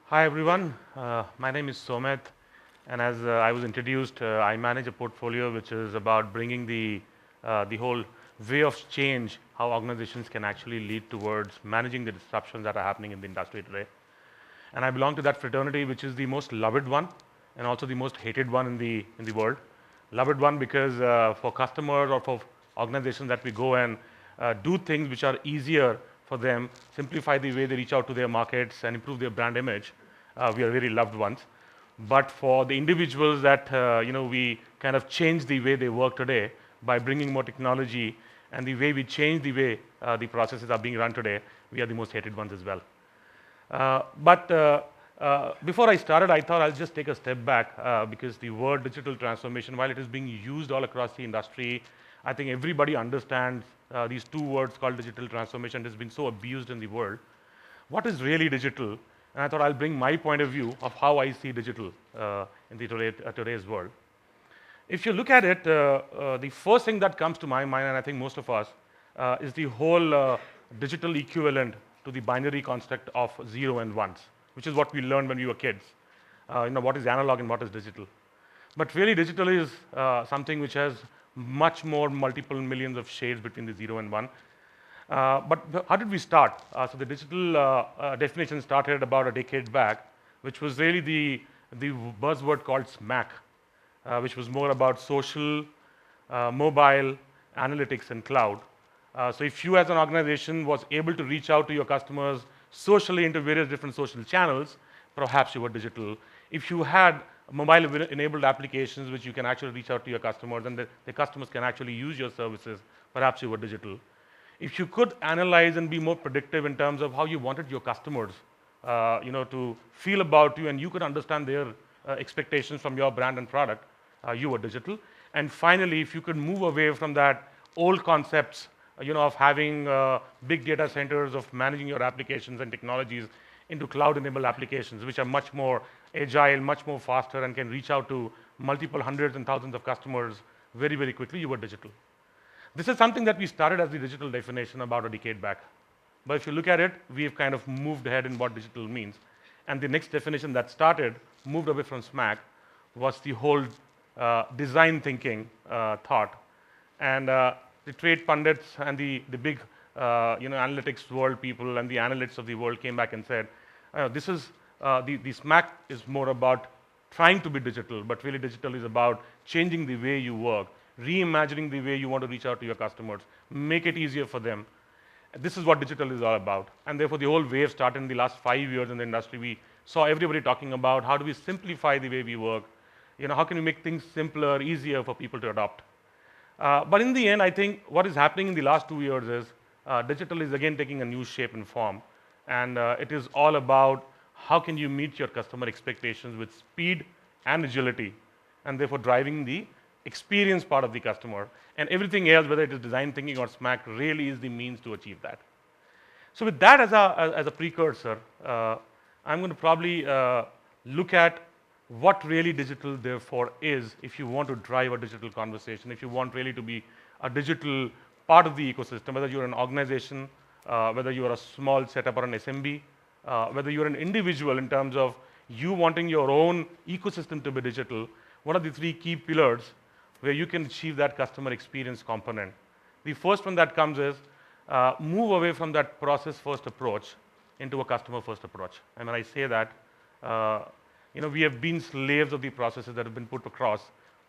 Hi everyone, my name is Somet, and as I was introduced, I manage a portfolio which is about bringing the whole way of change, how organizations can actually lead towards managing the disruptions that are happening in the industry today. And I belong to that fraternity which is the most loved one and also the most hated one in the world. Loved one because for customers or for organizations that we go and do things which are easier for them, simplify the way they reach out to their markets and improve their brand image, we are very loved ones. But for the individuals that we kind of change the way they work today by bringing more technology and the way we change the way the processes are being run today, we are the most hated ones as well. But before I started, I thought I'll just take a step back because the word digital transformation, while it is being used all across the industry, I think everybody understands these two words called digital transformation. It has been so abused in the world. What is really digital? And I thought I'll bring my point of view of how I see digital in the today's world. If you look at it, the first thing that comes to my mind, and I think most of us, is the whole digital equivalent to the binary construct of zero and ones, which is what we learned when we were kids. What is analog and what is digital. But really, digital is something which has much more multiple millions of shades between the zero and one. But how did we start? So the digital definition started about a decade back, which was really the buzzword called SMAC, which was more about social, mobile, analytics, and cloud. So if you as an organization was able to reach out to your customers socially into various different social channels, perhaps you were digital. If you had mobile-enabled applications which you can actually reach out to your customers and the customers can actually use your services, perhaps you were digital. If you could analyze and be more predictive in terms of how you wanted your customers, to feel about you, and you could understand their expectations from your brand and product, you were digital. And finally, if you could move away from that old concepts, of having big data centers, of managing your applications and technologies into cloud-enabled applications, which are much more agile, much more faster, and can reach out to multiple hundreds and thousands of customers very, very quickly, you were digital. This is something that we started as the digital definition about a decade back. But if you look at it, we've kind of moved ahead in what digital means. And the next definition that started, moved away from SMAC, was the whole design thinking thought. And the trade pundits and the big analytics world people and the analysts of the world came back and said, this is the SMAC is more about trying to be digital, but really digital is about changing the way you work, reimagining the way you want to reach out to your customers, make it easier for them. This is what digital is all about. And therefore, the whole wave started in the last 5 years in the industry. We saw everybody talking about how do we simplify the way we work, how can we make things simpler, easier for people to adopt. But in the end, I think what is happening in the last 2 years is digital is again taking a new shape and form. And it is all about how can you meet your customer expectations with speed and agility, and therefore driving the experience part of the customer. And everything else, whether it is design thinking or SMAC, really is the means to achieve that. So with that as a precursor, I'm going to probably look at what really digital therefore is if you want to drive a digital conversation, if you want really to be a digital part of the ecosystem, whether you're an organization, whether you are a small setup or an SMB, whether you're an individual in terms of you wanting your own ecosystem to be digital, what are the 3 key pillars where you can achieve that customer experience component? The first one that comes is move away from that process-first approach into a customer-first approach. And when I say that, we have been slaves of the processes that have been put across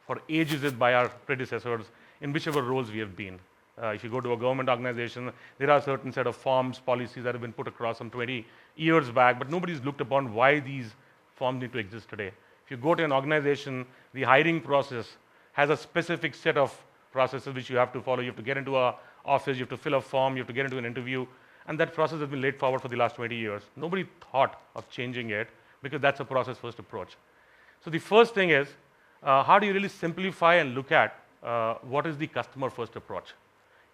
for ages by our predecessors in whichever roles we have been. If you go to a government organization, there are a certain set of forms, policies that have been put across some 20 years back, but nobody's looked upon why these forms need to exist today. If you go to an organization, the hiring process has a specific set of processes which you have to follow. You have to get into an office, you have to fill a form, you have to get into an interview, and that process has been laid forward for the last 20 years. Nobody thought of changing it because that's a process-first approach. So the first thing is, how do you really simplify and look at what is the customer-first approach?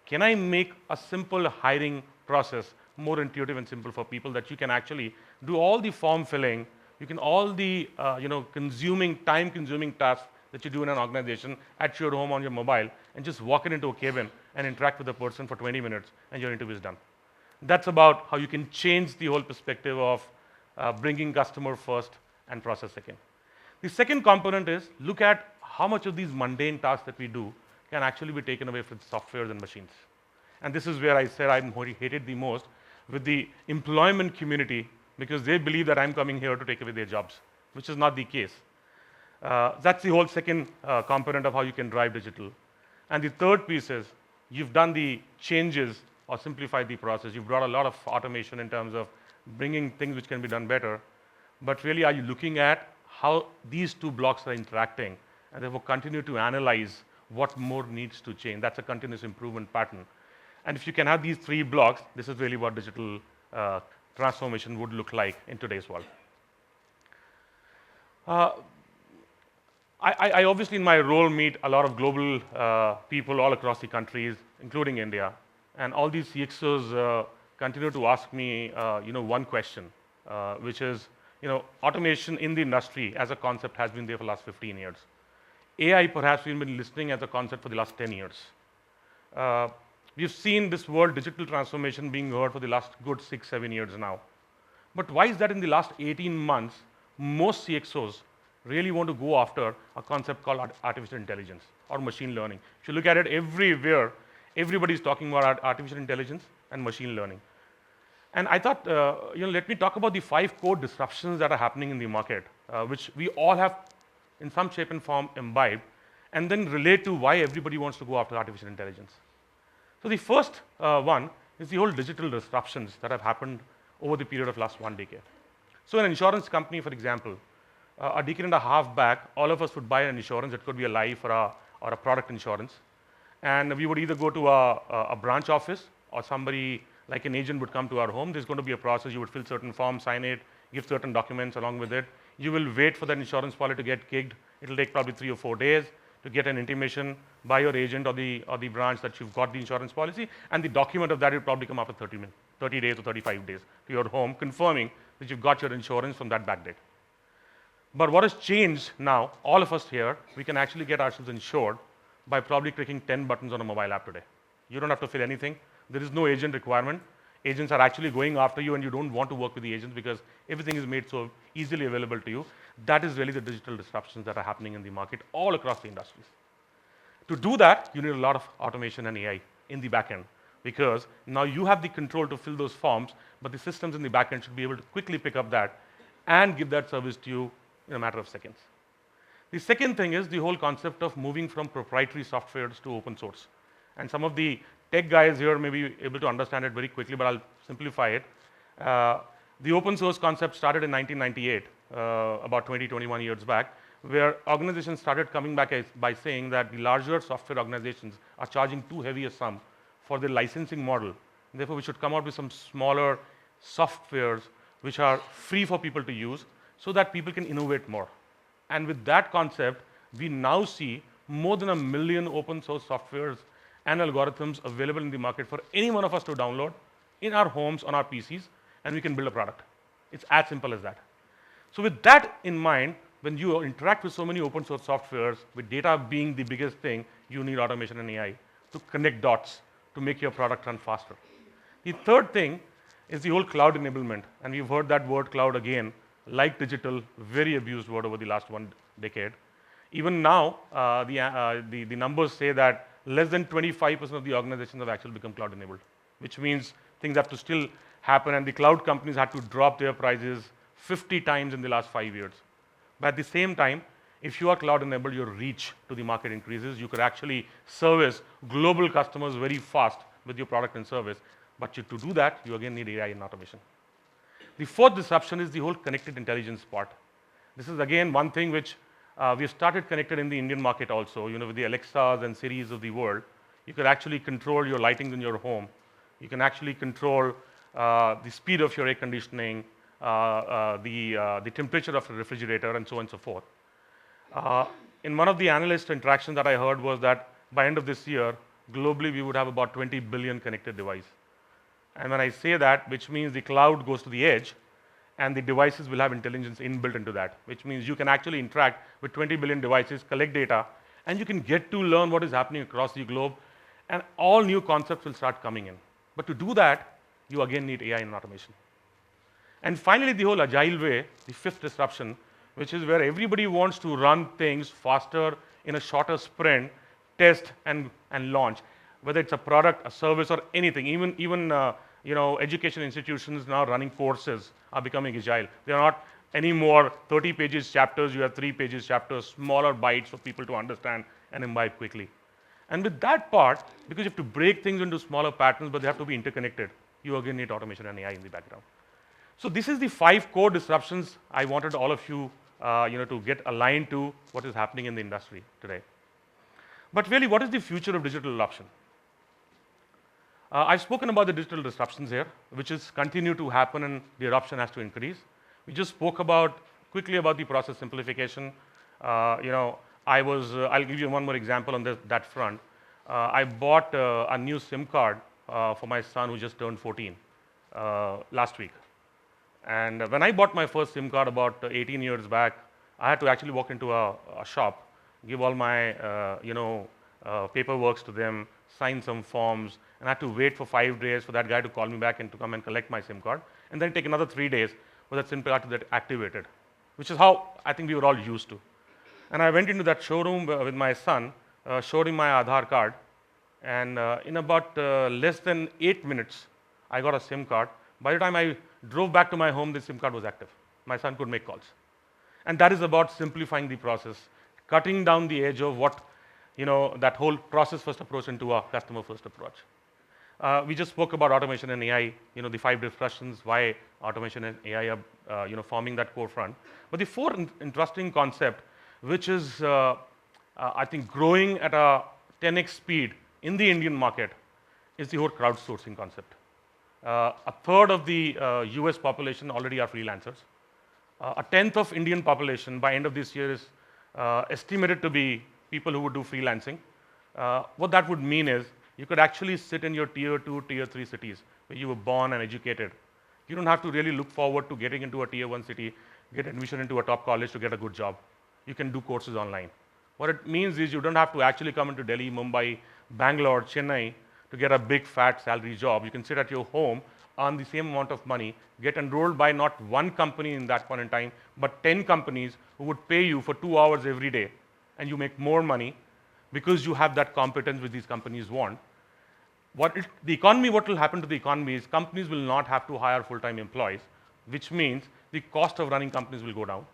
Can I make a simple hiring process more intuitive and simple for people that you can actually do all the form filling, you can all the time-consuming tasks that you do in an organization at your home on your mobile, and just walk into a cabin and interact with a person for 20 minutes, and your interview is done. That's about how you can change the whole perspective of bringing customer first and process second. The second component is look at how much of these mundane tasks that we do can actually be taken away with softwares and machines. And this is where I said I'm hated the most with the employment community because they believe that I'm coming here to take away their jobs, which is not the case. That's the whole second component of how you can drive digital. And the third piece is you've done the changes or simplified the process. You've brought a lot of automation in terms of bringing things which can be done better. But really, are you looking at how these two blocks are interacting and therefore continue to analyze what more needs to change? That's a continuous improvement pattern. And if you can have these three blocks, this is really what digital transformation would look like in today's world. I obviously, in my role, meet a lot of global people all across the countries, including India. And all these CXOs continue to ask me, one question, which is, automation in the industry as a concept has been there for the last 15 years. AI, perhaps, we've been listening as a concept for the last 10 years. We've seen this word digital transformation being heard for the last good 6-7 years now. But why is that in the last 18 months, most CXOs really want to go after a concept called artificial intelligence or machine learning? If you look at it everywhere, everybody's talking about artificial intelligence and machine learning. And I thought, let me talk about the 5 core disruptions that are happening in the market, which we all have in some shape and form imbibed, and then relate to why everybody wants to go after artificial intelligence. So the first one is the whole digital disruptions that have happened over the period of last 1 decade. So an insurance company, for example, a decade and a half back, all of us would buy an insurance. It could be a life or a product insurance. And we would either go to a branch office or somebody like an agent would come to our home. There's going to be a process. You would fill certain forms, sign it, give certain documents along with it. You will wait for that insurance policy to get kicked. It'll take probably 3 or 4 days to get an intimation by your agent or the branch that you've got the insurance policy, and the document of that will probably come after 30 days or 35 days to your home, confirming that you've got your insurance from that back date. But what has changed now, all of us here, we can actually get ourselves insured by probably clicking 10 buttons on a mobile app today. You don't have to fill anything. There is no agent requirement. Agents are actually going after you, and you don't want to work with the agents because everything is made so easily available to you. That is really the digital disruptions that are happening in the market all across the industries. To do that, you need a lot of automation and AI in the back end because now you have the control to fill those forms, but the systems in the back end should be able to quickly pick up that and give that service to you in a matter of seconds. The second thing is the whole concept of moving from proprietary softwares to open source. And some of the tech guys here may be able to understand it very quickly, but I'll simplify it. The open source concept started in 1998, about 21 years back, where organizations started coming back by saying that the larger software organizations are charging too heavy a sum for the licensing model. Therefore, we should come out with some smaller softwares which are free for people to use so that people can innovate more. And with that concept, we now see more than 1 million open source softwares and algorithms available in the market for any one of us to download in our homes, on our PCs, and we can build a product. It's as simple as that. So with that in mind, when you interact with so many open source softwares, with data being the biggest thing, you need automation and AI to connect dots to make your product run faster. The third thing is the whole cloud enablement, and we've heard that word cloud again, like digital, very abused word over the last 1 decade. Even now, the numbers say that less than 25% of the organizations have actually become cloud enabled, which means things have to still happen, and the cloud companies had to drop their prices 50 times in the last 5 years. But at the same time, if you are cloud enabled, your reach to the market increases. You could actually service global customers very fast with your product and service. But to do that, you again need AI and automation. The fourth disruption is the whole connected intelligence part. This is again one thing which we have started connected in the Indian market also. With the Alexas and Siris of the world, you could actually control your lightings in your home. You can actually control the speed of your air conditioning, the temperature of the refrigerator, and so on and so forth. In one of the analyst interactions that I heard was that by end of this year, globally we would have about 20 billion connected devices. And when I say that, which means the cloud goes to the edge, and the devices will have intelligence inbuilt into that, which means you can actually interact with 20 billion devices, collect data, and you can get to learn what is happening across the globe, and all new concepts will start coming in. But to do that, you again need AI and automation. And finally, the whole agile way, the fifth disruption, which is where everybody wants to run things faster in a shorter sprint, test and launch. Whether it's a product, a service, or anything, even education institutions now running courses are becoming agile. They are not anymore 30 pages chapters. You have 3 pages chapters, smaller bites for people to understand and imbibe quickly. And with that part, because you have to break things into smaller patterns, but they have to be interconnected, you again need automation and AI in the background. So this is the 5 core disruptions I wanted all of you, to get aligned to what is happening in the industry today. But really, what is the future of digital adoption? I've spoken about the digital disruptions here, which is continue to happen and the adoption has to increase. We just spoke quickly about the process simplification. I'll give you one more example on that front. I bought a new SIM card for my son who just turned 14 last week. And when I bought my first SIM card about 18 years back, I had to actually walk into a shop, give all my paperwork to them, sign some forms, and I had to wait for 5 days for that guy to call me back and to come and collect my SIM card, and then take another 3 days for that SIM card to get activated, which is how I think we were all used to. And I went into that showroom with my son, showed him my Aadhaar card, and in about less than 8 minutes, I got a SIM card. By the time I drove back to my home, the SIM card was active. My son could make calls. And that is about simplifying the process, cutting down the edge of what, that whole process-first approach into a customer-first approach. We just spoke about automation and AI, the 5 discussions, why automation and AI are, forming that core front. But the fourth interesting concept, which is, I think, growing at a 10x speed in the Indian market, is the whole crowdsourcing concept. A third of the US population already are freelancers. A tenth of Indian population by end of this year is estimated to be people who would do freelancing. What that would mean is you could actually sit in your tier 2, tier 3 cities where you were born and educated. You don't have to really look forward to getting into a tier 1 city, get admission into a top college to get a good job. You can do courses online. What it means is you don't have to actually come into Delhi, Mumbai, Bangalore, Chennai to get a big fat salary job. You can sit at your home, earn the same amount of money, get enrolled by not one company in that point in time, but 10 companies who would pay you for 2 hours every day, and you make more money because you have that competence which these companies want. What will happen to the economy is companies will not have to hire full-time employees, which means the cost of running companies will go down.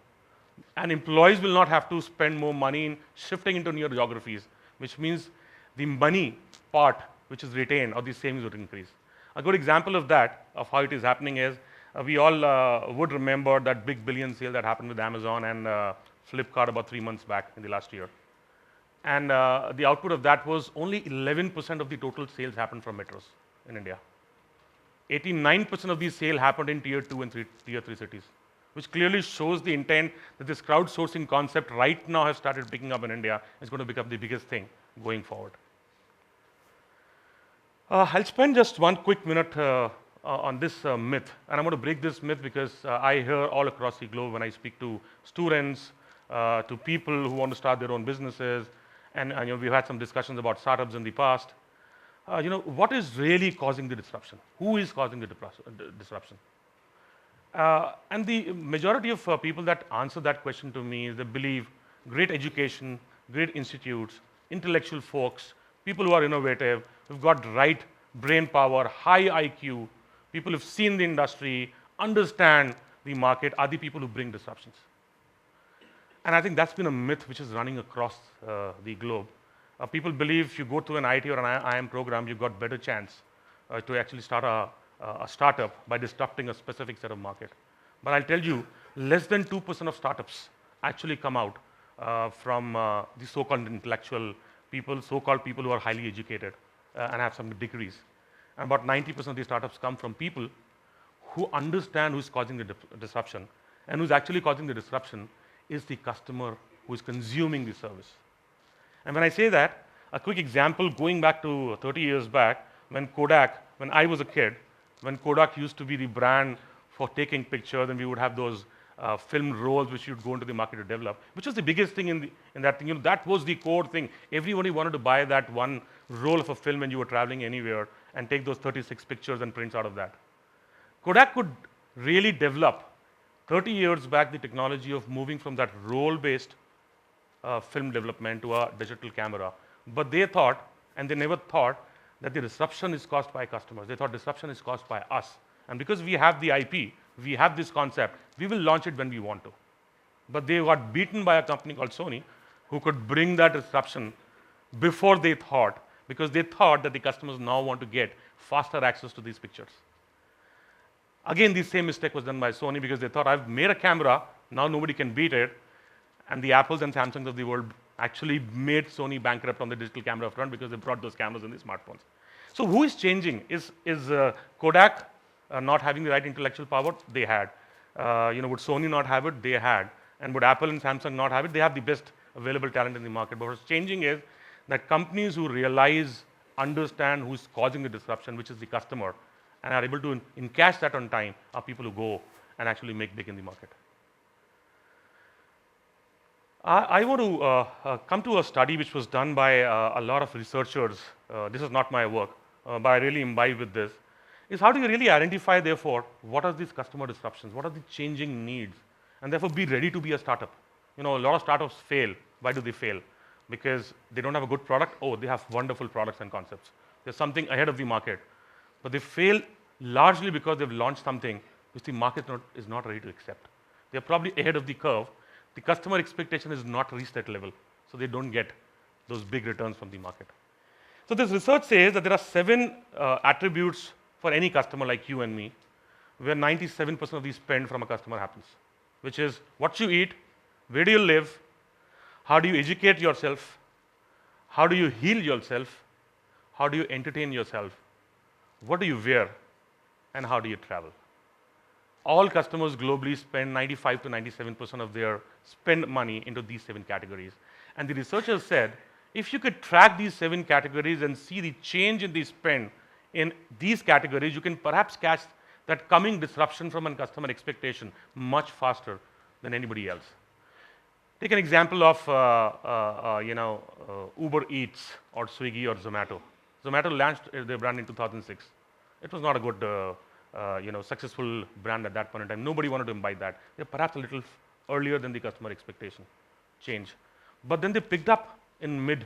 And employees will not have to spend more money in shifting into newer geographies, which means the money part which is retained or the savings would increase. A good example of that, of how it is happening is, we all would remember that big billion sale that happened with Amazon and Flipkart about 3 months back in the last year. And the output of that was only 11% of the total sales happened from metros in India. 89% of these sales happened in tier 2 and tier 3 cities, which clearly shows the intent that this crowdsourcing concept right now has started picking up in India. It's going to become the biggest thing going forward. I'll spend just one quick minute on this myth, and I'm going to break this myth because I hear all across the globe when I speak to students, to people who want to start their own businesses, and we've had some discussions about startups in the past. What is really causing the disruption? Who is causing the disruption? And the majority of people that answer that question to me is they believe great education, great institutes, intellectual folks, people who are innovative, who've got right brain power, high IQ, people who've seen the industry, understand the market, are the people who bring disruptions. And I think that's been a myth which is running across the globe. People believe if you go to an IT or an IIM program, you've got better chance to actually start a startup by disrupting a specific set of market. But I'll tell you, less than 2% of startups actually come out from the so-called intellectual people, so-called people who are highly educated and have some degrees. And about 90% of these startups come from people who understand who's causing the disruption, and who's actually causing the disruption is the customer who is consuming the service. And when I say that, a quick example going back to 30 years back, when I was a kid, when Kodak used to be the brand for taking pictures, and we would have those film rolls which you'd go into the market to develop, which was the biggest thing in that thing. That was the core thing. Everybody wanted to buy that one roll of a film when you were traveling anywhere and take those 36 pictures and prints out of that. Kodak could really develop 30 years back the technology of moving from that roll-based film development to a digital camera. But they thought, and they never thought, that the disruption is caused by customers. They thought disruption is caused by us. And because we have the IP, we have this concept, we will launch it when we want to. But they got beaten by a company called Sony, who could bring that disruption before they thought, because they thought that the customers now want to get faster access to these pictures. Again, the same mistake was done by Sony because they thought, I've made a camera, now nobody can beat it. And the Apples and Samsungs of the world actually made Sony bankrupt on the digital camera front because they brought those cameras in the smartphones. So who is changing? Is Kodak not having the right intellectual power? They had. Would Sony not have it? They had. And would Apple and Samsung not have it? They have the best available talent in the market. But what's changing is that companies who realize, understand who's causing the disruption, which is the customer, and are able to encash that on time, are people who go and actually make big in the market. I want to come to a study which was done by a lot of researchers. This is not my work, but I really imbibe with this. Is how do you really identify, therefore, what are these customer disruptions? What are the changing needs? And therefore, be ready to be a startup. A lot of startups fail. Why do they fail? Because they don't have a good product. Oh, they have wonderful products and concepts. There's something ahead of the market. But they fail largely because they've launched something which the market is not ready to accept. They're probably ahead of the curve. The customer expectation is not reached that level, so they don't get those big returns from the market. So this research says that there are 7 attributes for any customer like you and me, where 97% of the spend from a customer happens, which is what you eat, where do you live, how do you educate yourself, how do you heal yourself, how do you entertain yourself, what do you wear, and how do you travel. All customers globally spend 95 to 97% of their spend money into these 7 categories. And the researchers said, if you could track these 7 categories and see the change in the spend in these categories, you can perhaps catch that coming disruption from a customer expectation much faster than anybody else. Take an example of Uber Eats or Swiggy or Zomato. Zomato launched their brand in 2006. It was not a good successful brand at that point in time. Nobody wanted to imbibe that. They're perhaps a little earlier than the customer expectation change. But then they picked up in mid,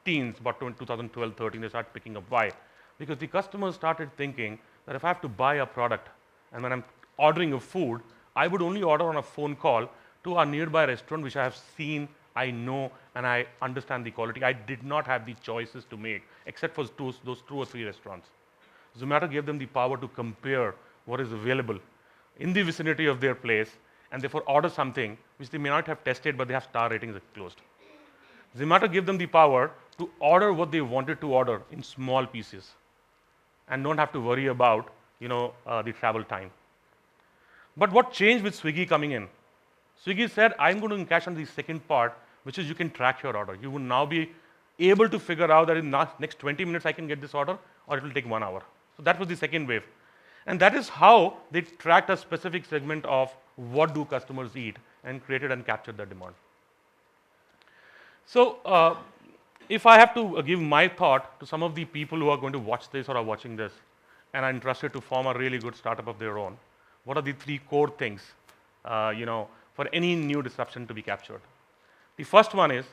teens, about 2012, 13, they started picking up. Why? Because the customers started thinking that if I have to buy a product and when I'm ordering a food, I would only order on a phone call to a nearby restaurant which I have seen, I know, and I understand the quality. I did not have the choices to make except for those 2 or 3 restaurants. Zomato gave them the power to compare what is available in the vicinity of their place and therefore order something which they may not have tested, but they have star ratings closed. Zomato gave them the power to order what they wanted to order in small pieces and don't have to worry about the travel time. But what changed with Swiggy coming in? Swiggy said, I'm going to encash on the second part, which is you can track your order. You will now be able to figure out that in the next 20 minutes I can get this order, or it will take 1 hour. So that was the second wave. And that is how they tracked a specific segment of what do customers eat and created and captured that demand. So if I have to give my thought to some of the people who are going to watch this or are watching this and are interested to form a really good startup of their own, what are the 3 core things for any new disruption to be captured? The first one is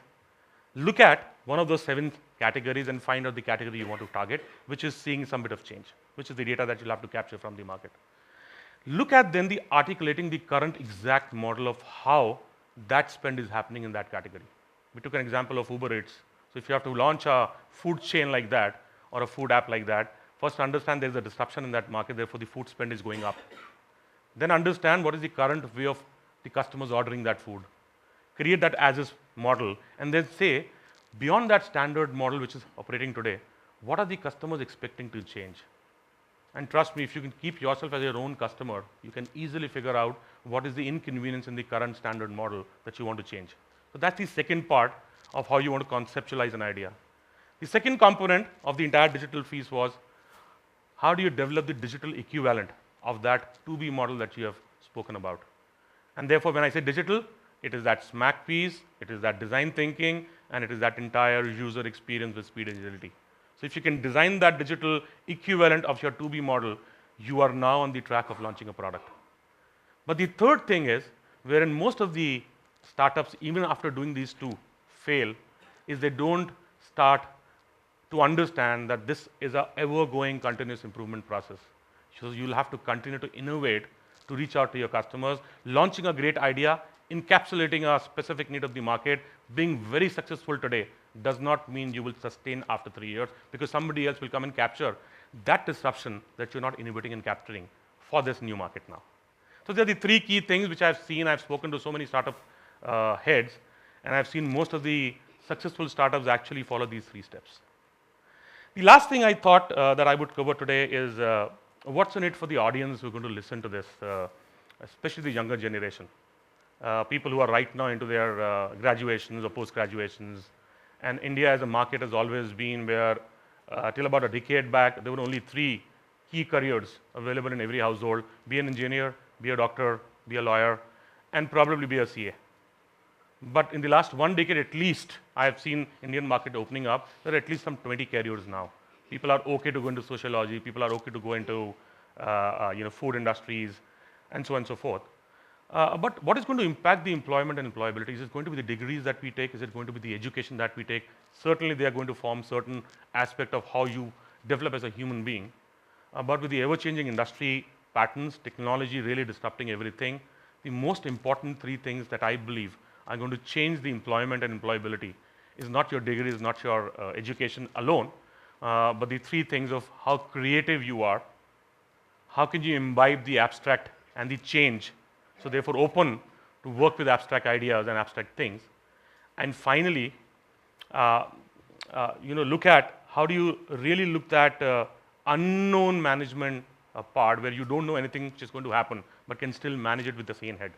look at one of those 7 categories and find out the category you want to target, which is seeing some bit of change, which is the data that you'll have to capture from the market. Look at then the articulating the current exact model of how that spend is happening in that category. We took an example of Uber Eats. So if you have to launch a food chain like that or a food app like that, first understand there's a disruption in that market, therefore the food spend is going up. Then understand what is the current way of the customers ordering that food. Create that as is model and then say, beyond that standard model which is operating today, what are the customers expecting to change? And trust me, if you can keep yourself as your own customer, you can easily figure out what is the inconvenience in the current standard model that you want to change. So that's the second part of how you want to conceptualize an idea. The second component of the entire digital piece was how do you develop the digital equivalent of that 2B model that you have spoken about. And therefore, when I say digital, it is that SMAC piece, it is that design thinking, and it is that entire user experience with speed and agility. So if you can design that digital equivalent of your 2B model, you are now on the track of launching a product. But the third thing is, wherein most of the startups, even after doing these two, fail, is they don't start to understand that this is a ever-going continuous improvement process. So you'll have to continue to innovate to reach out to your customers. Launching a great idea, encapsulating a specific need of the market, being very successful today does not mean you will sustain after 3 years, because somebody else will come and capture that disruption that you're not innovating and capturing for this new market now. So there are the three key things which I've seen. I've spoken to so many startup heads, and I've seen most of the successful startups actually follow these 3 steps. The last thing I thought that I would cover today is what's in it for the audience who are going to listen to this, especially the younger generation. People who are right now into their graduations or post-graduations. And India as a market has always been where, till about a decade back, there were only 3 key careers available in every household: be an engineer, be a doctor, be a lawyer, and probably be a CA. But in the last 1 decade at least, I have seen Indian market opening up. There are at least some 20 careers now. People are okay to go into sociology. People are okay to go into food industries, and so on and so forth. But what is going to impact the employment and employability? Is it going to be the degrees that we take? Is it going to be the education that we take? Certainly, they are going to form certain aspect of how you develop as a human being. But with the ever-changing industry patterns, technology really disrupting everything, the most important 3 things that I believe are going to change the employment and employability is not your degree, is not your education alone, but the 3 things of how creative you are, how can you imbibe the abstract and the change, so therefore open to work with abstract ideas and abstract things, and finally, look at how do you really look at unknown management part where you don't know anything which is going to happen, but can still manage it with the same head.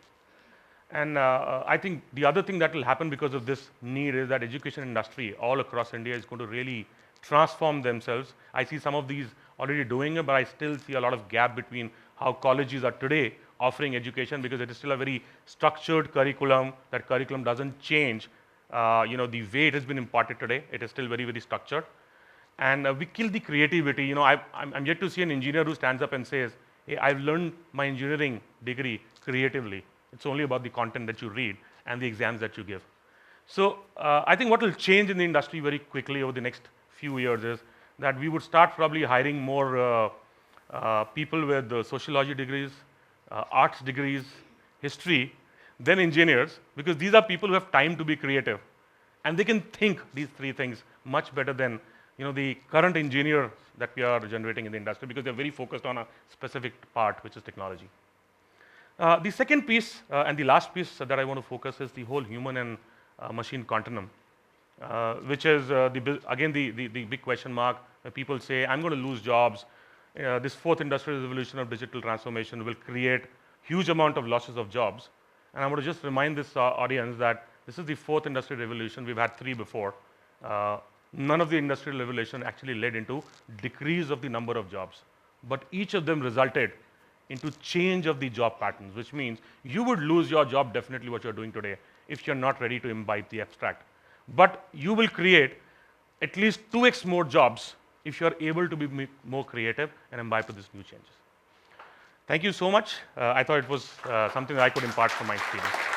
And I think the other thing that will happen because of this need is that education industry all across India is going to really transform themselves. I see some of these already doing it, but I still see a lot of gap between how colleges are today offering education, because it is still a very structured curriculum. That curriculum doesn't change. The way it has been imparted today, it is still very, very structured. And we kill the creativity. I'm yet to see an engineer who stands up and says, hey, I've learned my engineering degree creatively. It's only about the content that you read and the exams that you give. So I think what will change in the industry very quickly over the next few years is that we would start probably hiring more people with sociology degrees, arts degrees, history, than engineers, because these are people who have time to be creative. And they can think these 3 things much better than the current engineers that we are generating in the industry, because they're very focused on a specific part, which is technology. The second piece and the last piece that I want to focus is the whole human and machine continuum, which is again the big question mark. People say, I'm going to lose jobs. This 4th industrial revolution of digital transformation will create huge amount of losses of jobs. And I want to just remind this audience that this is the 4th industrial revolution. We've had 3 before. None of the industrial revolution actually led into decrease of the number of jobs, but each of them resulted into change of the job patterns, which means you would lose your job definitely what you're doing today if you're not ready to imbibe the abstract. But you will create at least 2x more jobs if you're able to be more creative and imbibe to these new changes. Thank you so much. I thought it was something that I could impart from my experience.